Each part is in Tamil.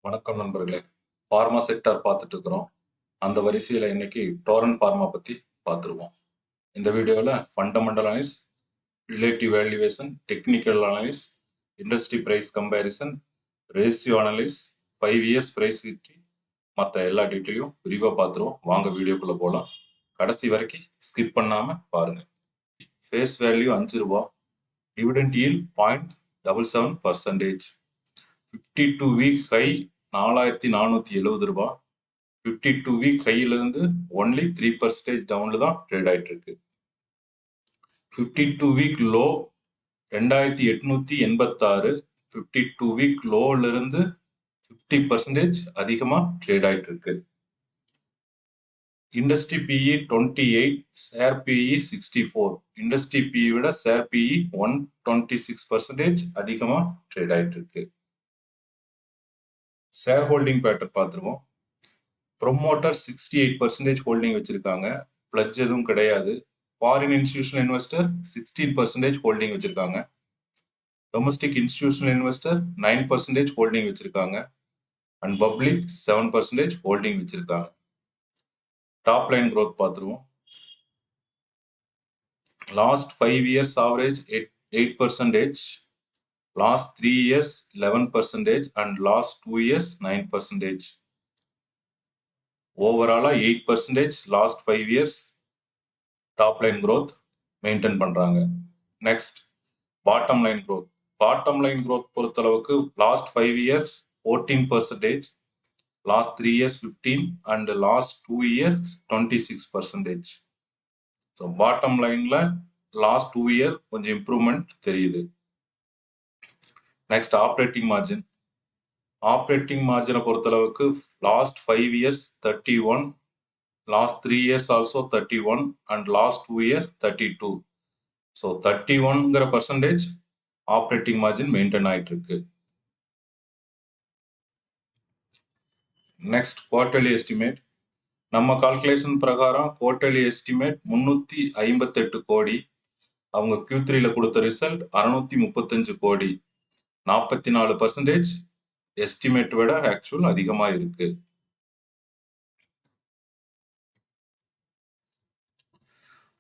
வணக்கம் நண்பர்களே. ஃபார்மா செக்டார் பார்த்துட்டு இருக்கிறோம். அந்த வரிசையில் இன்னைக்கு டோரன் ஃபார்மா பற்றி பார்த்துருவோம். இந்த வீடியோவில் fundamental analysis, relative valuation, technical analysis, industry price comparison, ratio analysis, 5 years price history, மற்ற எல்லா டீட்டெயிலையும் விரிவாக பார்த்துருவோம். வாங்க வீடியோக்குள்ளே போகலாம். கடைசி வரைக்கும் ஸ்கிப் பண்ணாமல் பாருங்கள். ஃபேஸ் வேல்யூ 5 ரூபா, டிவிடெண்ட் ஈல்ட் 0.77%, 52 வீக் ஹை 4470 ரூபாய், 52 வீக் ஹையிலிருந்து ஒன்லி 3% டவுன்ல தான் ட்ரேட் ஆயிட்டு இருக்கு. 52 வீக் லோ 2886, 52 வீக் லோல இருந்து 50% அதிகமா ட்ரேட் ஆயிட்டு இருக்கு. Industry PE 28, share PE 64. Industry PE விட ஷேர் பிஇ 126% அதிகமா ட்ரேட் ஆயிட்டு இருக்கு. ஷேர் ஹோல்டிங் பேட்டர்ன் பார்த்துருவோம். ப்ரொமோட்டர் 68% ஹோல்டிங் வச்சிருக்காங்க, பிளட்ஜ் எதுவும் கிடையாது. ஃபாரின் இன்ஸ்டிடியூஷனல் இன்வெஸ்டர் 16% ஹோல்டிங் வச்சிருக்காங்க. டொமஸ்டிக் இன்ஸ்டிடியூஷனல் இன்வெஸ்டர் 9% ஹோல்டிங் வச்சிருக்காங்க. அண்ட் பப்ளிக் 7% ஹோல்டிங் வச்சிருக்காங்க. டாப் லைன் growth பார்த்துருவோம். Last 5 years average 8%, last 3 years 11%, and last 2 years 9%. ஓவராலா 8% last 5 years top line growth maintain பண்றாங்க. Next bottom line growth. Bottom line growth பொறுத்தளவுக்கு last 5 years 14%, last 3 years 15, and last 2 years 26%. So bottom லைன்ல லாஸ்ட் 2 இயர் கொஞ்சம் இம்ப்ரூவ்மெண்ட் தெரியுது. Next operating margin. ஆப்ரேட்டிங் மார்ஜினை பொறுத்தளவுக்கு last 5 years 31, last 3 years also 31, and last 2 year 32. So 31ங்கிற பர்சன்டேஜ் ஆப்ரேட்டிங் மார்ஜின் மெயின்டைன் ஆயிட்டு இருக்கு. Next quarterly estimate. நம்ம கால்குலேஷன் பிரகாரம் குவார்டர்லி எஸ்டிமேட் 358 கோடி. அவங்க Q3ல கொடுத்த ரிசல்ட் 635 கோடி. 44% எஸ்டிமேட் விட ஆக்சுவல் அதிகமா இருக்கு.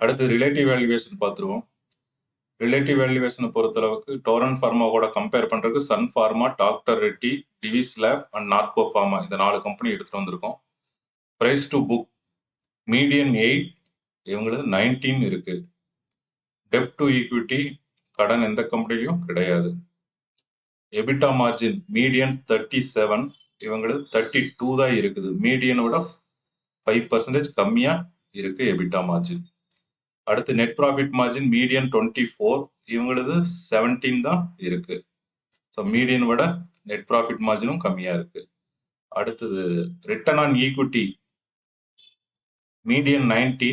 அடுத்து ரிலேட்டிவ் வேல்யூவேஷன் பார்த்துருவோம். ரிலேட்டிவ் வேல்யூவேஷனை பொறுத்தளவுக்கு டோரன் ஃபார்மாவோட கம்பேர் பண்றதுக்கு Sun Pharma, doctor Reddy, Divis lab and Natco Pharma இந்த 4 கம்பெனி எடுத்துட்டு வந்திருக்கோம். பிரைஸ் டு புக் மீடியன் 8, இவங்களுக்கு 19 இருக்கு. டெப்ட் டு ஈக்விட்டி கடன் எந்த கம்பெனிலையும் கிடையாது. எபிட்டா மார்ஜின் மீடியன் 37, இவங்களுக்கு 32 தான் இருக்குது. மீடியனோட 5% கம்மியா இருக்கு எபிட்டா மார்ஜின். அடுத்து நெட் ப்ராஃபிட் மார்ஜின் மீடியன் 24, இவங்களது 17 தான் இருக்கு. ஸோ மீடியன் விட நெட் ப்ராஃபிட் மார்ஜினும் கம்மியா இருக்கு. அடுத்தது ரிட்டர்ன் ஆன் ஈக்விட்டி மீடியன் 19,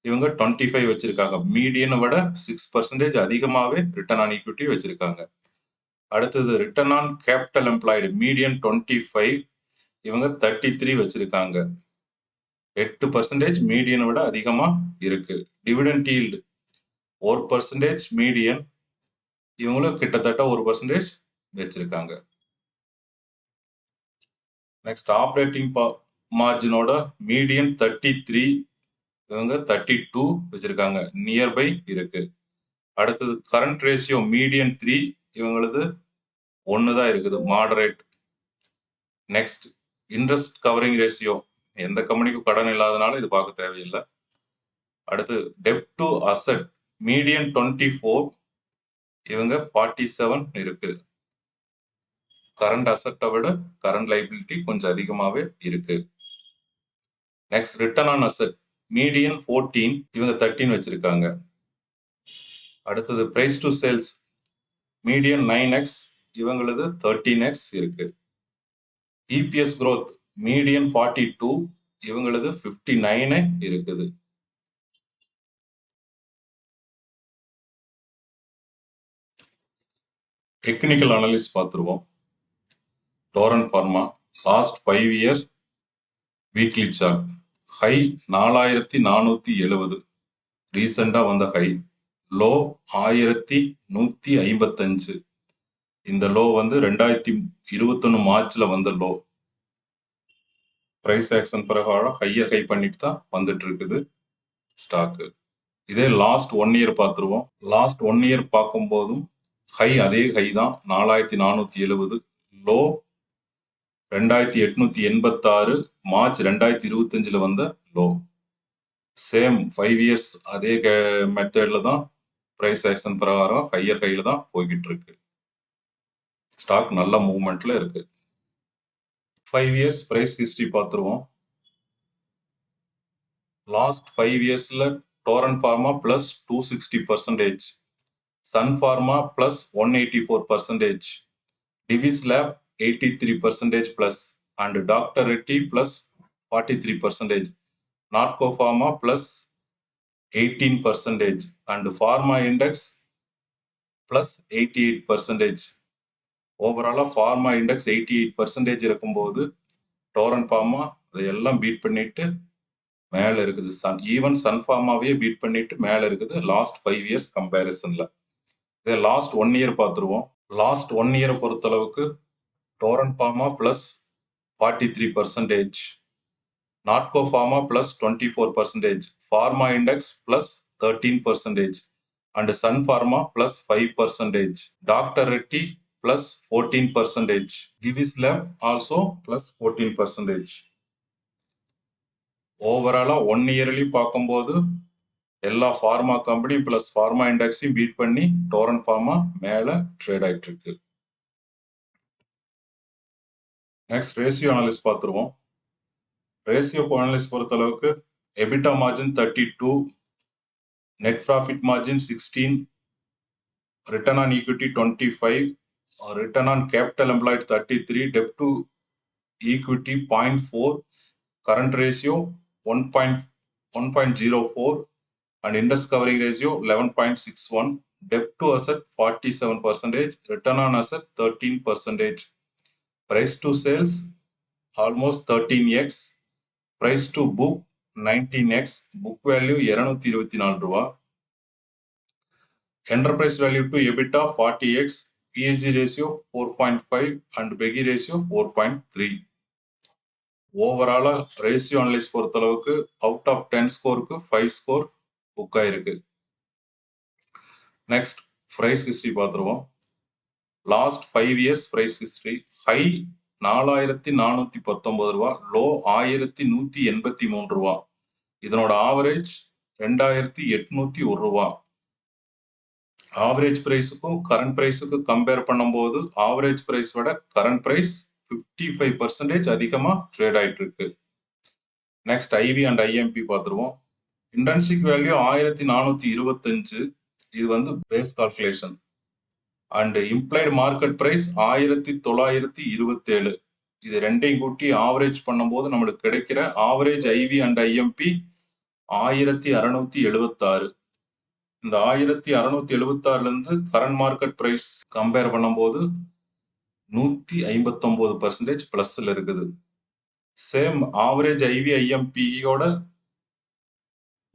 இவங்க 25 வச்சிருக்காங்க. மீடியனை விட 6% அதிகமாகவே ரிட்டர்ன் ஆன் ஈக்விட்டி வச்சிருக்காங்க. அடுத்தது return on capital employed median 25, இவங்க 33 வச்சிருக்காங்க. 8% மீடியனை விட அதிகமா இருக்கு. டிவிடெண்ட் ஈல்டு 1% மீடியன், இவங்களும் கிட்டத்தட்ட 1% வச்சிருக்காங்க. நெக்ஸ்ட் ஆப்ரேட்டிங் மார்ஜினோட மீடியன் 33, இவங்க 32 வச்சிருக்காங்க. நியர்பை இருக்கு. அடுத்தது கரண்ட் ரேஷியோ மீடியன் 3, இவங்களது 1 தான் இருக்குது, moderate. Next interest covering ratio, எந்த கம்பெனிக்கும் கடன் இல்லாதனால இது பார்க்க தேவையில்லை. அடுத்து டெப்ட் டு அசெட் மீடியன் 24, இவங்க 47 இருக்கு. கரண்ட் அசெட்டை விட கரண்ட் லைபிலிட்டி கொஞ்சம் அதிகமாகவே இருக்கு. Next return on asset median 14, இவங்க 13 வச்சிருக்காங்க. அடுத்தது price to sales median 9x, இவங்களது 13x இருக்கு. இபிஎஸ் growth மீடியன் 42, இவங்களது 59 இருக்குது. டெக்னிக்கல் அனலிஸ் பார்த்துருவோம். Torrent Pharma last 5 year weekly chart. High 4470, ரீசெண்டா வந்த ஹை. லோ 1155, இந்த லோ வந்து 2021 மார்ச்ல வந்த லோ. பிரைஸ் ஆக்ஷன் பிரகாரம் ஹையர் ஹை பண்ணிட்டு தான் வந்துட்டு இருக்குது ஸ்டாக்கு. இதே லாஸ்ட் 1 இயர் பார்த்துருவோம். லாஸ்ட் 1 இயர் பார்க்கும்போதும் ஹை அதே ஹை தான் 4470. லோ 2886 மார்ச் 2025ல வந்த லோ. சேம் 5 இயர்ஸ் அதே மெத்தட்ல தான் பிரைஸ் ஆக்ஷன் பிரகாரம் ஹையர் ஹைல தான் போய்கிட்டு இருக்கு. ஸ்டாக் நல்ல மூவ்மெண்ட்ல இருக்கு. 5 இயர்ஸ் பிரைஸ் ஹிஸ்டரி பார்த்துருவோம். லாஸ்ட் 5 இயர்ஸ்ல Torrent pharma plus 260%, Sun pharma plus 184%, Divi's lab 83% plus and doctor Reddy plus 43%, Natco pharma plus 18% and pharma index plus 88%. ஓவராலா ஃபார்மா இண்டெக்ஸ் 88% இருக்கும்போது டோரன் ஃபார்மா அதையெல்லாம் பீட் பண்ணிட்டு மேல இருக்குது. ஈவன் சன் ஃபார்மாவே பீட் பண்ணிட்டு மேல இருக்குது லாஸ்ட் 5 இயர்ஸ் கம்பேரிசன்ல. இதை லாஸ்ட் 1 இயர் பார்த்துருவோம். லாஸ்ட் 1 இயரை பொறுத்தளவுக்கு Torrent pharma plus 43%, Natco pharma plus 24%, pharma index plus 13% and Sun pharma plus 5%, doctor Reddy plus 14%, Divi's lab also plus 14%. ஓவராலா 1 இயர்லி பார்க்கும்போது எல்லா ஃபார்மா கம்பெனி பிளஸ் ஃபார்மா இண்டெக்ஸையும் பீட் பண்ணி டோரன் ஃபார்மா மேல ட்ரேட் ஆயிட்டு இருக்கு. நெக்ஸ்ட் ரேஷியோ அனாலிசிஸ் பார்த்துருவோம். ரேஷியோ அனாலிசிஸ் பொறுத்த அளவுக்கு EBITDA margin 32, net profit margin 16, return on equity 25, return on capital employed 33, dept to equity 0.4, current ratio 1.04 and interest covering ratio 11.61, debt to asset 47%, return on asset 13%, price to sales almost 13x, price to book 19x, book value 224 ரூபா, enterprise value to EBITDA 40x, PEG ratio 4.5 and PEGI ratio 4.3. ஓவராலா ரேஷியோ அனலைஸ் பொறுத்தளவுக்கு அவுட் ஆஃப் 10 ஸ்கோருக்கு 5 ஸ்கோர் புக் ஆயிருக்கு. நெக்ஸ்ட் பிரைஸ் ஹிஸ்டரி பார்த்துருவோம். Last 5 years price history high 4419 ரூபா, லோ 1183 ரூபா. இதனோட ஆவரேஜ் 2801 ரூபா. ஆவரேஜ் பிரைஸுக்கும் கரண்ட் பிரைஸுக்கும் கம்பேர் பண்ணும்போது ஆவரேஜ் பிரைஸ் விட கரண்ட் பிரைஸ் 55% அதிகமா ட்ரேட் ஆயிட்டு இருக்கு. நெக்ஸ்ட் ஐவி அண்ட் ஐஎம்பி பார்த்துருவோம். இன்ட்ரின்சிக் வேல்யூ 1425, இது வந்து base calculation, and implied market price 1927. இது ரெண்டையும் கூட்டி ஆவரேஜ் பண்ணும்போது நம்மளுக்கு கிடைக்கிற ஆவரேஜ் ஐவி அண்ட் ஐஎம்பி 1676. இந்த 1676ல இருந்து கரண்ட் மார்க்கெட் பிரைஸ் கம்பேர் பண்ணும்போது 159% பிளஸ்ல இருக்குது. சேம் ஆவரேஜ் ஐவி ஐஎம்பியோட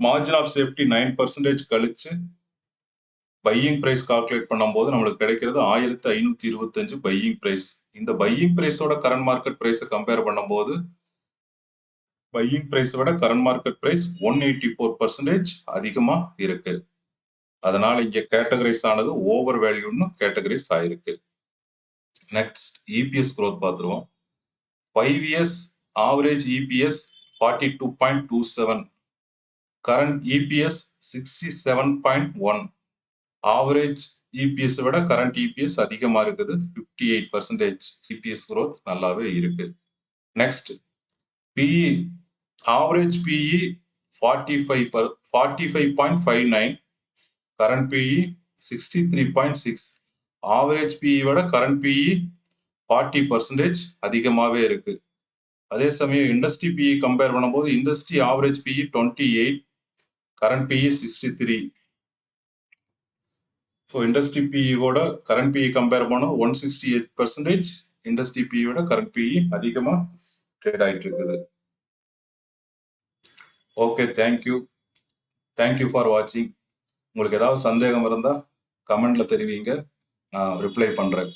மார்ஜின் ஆஃப் சேஃப்டி 9% கழிச்சு பையிங் பிரைஸ் கால்குலேட் பண்ணும்போது நம்மளுக்கு கிடைக்கிறது 1525 பையிங் பிரைஸ். இந்த பையிங் பிரைஸோட கரண்ட் மார்க்கெட் பிரைஸை கம்பேர் பண்ணும்போது பையிங் பிரைஸை விட கரண்ட் மார்க்கெட் பிரைஸ் 184% அதிகமா இருக்கு. அதனால இங்க கேட்டகரைஸ் ஆனது ஓவர் வேல்யூன்னு கேட்டகரைஸ் ஆயிருக்கு. நெக்ஸ்ட் இபிஎஸ் growth பார்த்துருவோம். 5 years average EPS 42.27, current EPS 67.1. Average EPS விட கரண்ட் இபிஎஸ் அதிகமா இருக்குது. 58% இபிஎஸ் growth நல்லாவே இருக்கு. Next PE average PE 45.59, current PE 63.6. Average PE விட கரண்ட் பிஇ 40% அதிகமாவே இருக்கு. அதே சமயம் இண்டஸ்ட்ரி பிஇ கம்பேர் பண்ணும்போது industry average PE 28, current PE 63. So industry பிஇயோட கரண்ட் பிஇ கம்பேர் பண்ணோம் 168%, இண்டஸ்ட்ரி பிஇயோட கரண்ட் பிஇ அதிகமா ட்ரேட் ஆயிட்டு இருக்குது. ஓகே, தேங்க்யூ ஃபார் வாட்சிங். உங்களுக்கு ஏதாவது சந்தேகம் இருந்தா கமெண்ட்ல தெரிவிங்க, நான் ரிப்ளை பண்றேன்.